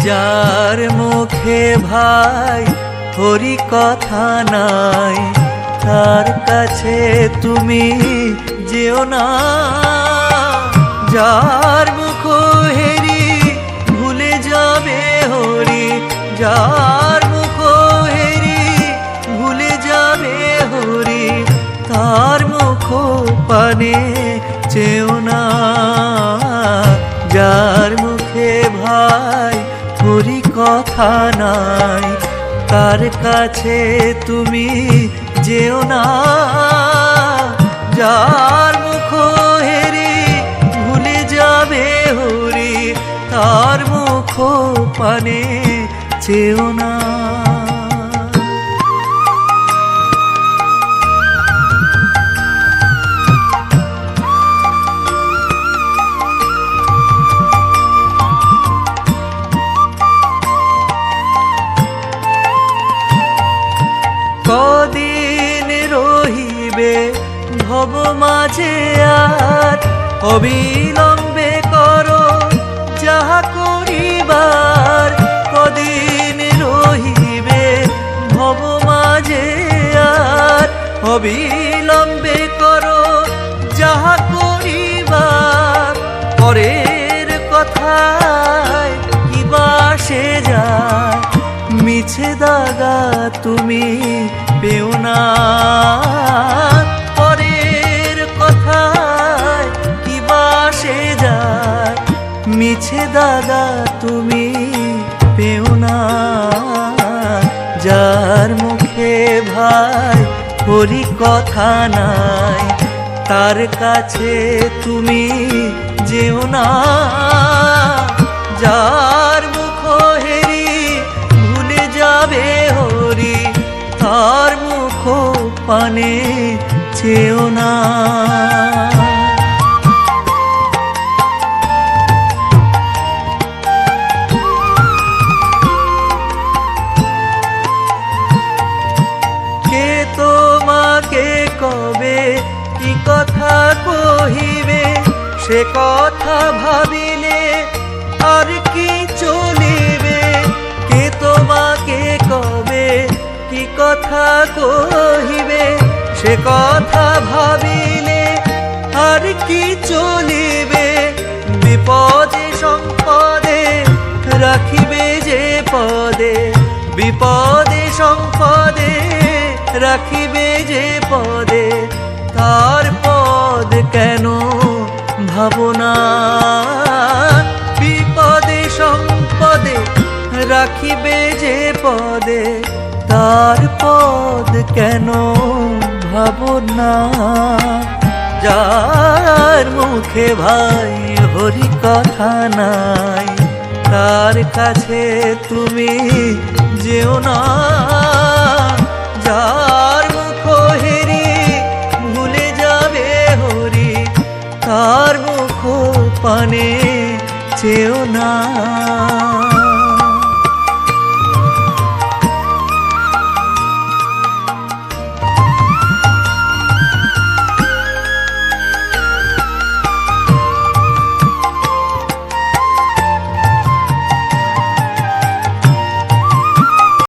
যার মুখে ভাই হরি কথা নাই, তার কাছে তুমি যেও না। যার মুখ হেরি ভুলে যাবে হরি, যার মুখ হেরি ভুলে যাবে হরি, তার মুখ পানে চেও না। যার মুখে ভাই হরি কথা নাই, তার কাছে তুমি যেও না। যার মুখ হেরি ভুলে যাবে হরি, তার মুখ পানে চেও না। কদিন রহিবে ভব মাঝে আর, অবিলম্বে করো যাহা করিবার। কদিন রহিবে ভব মাঝে আর, অবিলম্বে করো যাহা করিবার। পরের কথায় কি বাসে যায়, মিছে দাগা তুমি পেও না। পরের কথায় কি বাসে যায়, মিছে দাগা তুমি পেও না। যার মুখে ভাই হরি কথা নাই, তার কাছে তুমি যেও না। যার মুখ হেরি ভুলে যাবে হরি, তার মুখ পানে চেও না। কে তোমাকে কবে কি কথা কহিবে, সে কথা ভাবিলে আর কি চলিবে। কে তোমাকে কবে কি কথা কহিবে, সে কথা ভাবিলে আর কি চলিবে। বিপদে সম্পদে রাখিবে যে পদে, বিপদে সম্পদে রাখিবে যে পদে, তার পদ কেন ভাবনা। বিপদে সম্পদে রাখিবে যে পদে, তার পদ কেন ভাবনা। যার মুখে ভাই হরি কথা নাই, তার কাছে তুমি যেও না। যার মুখ হেরি ভুলে যাবে হরি, তার মুখ পানে চেও না।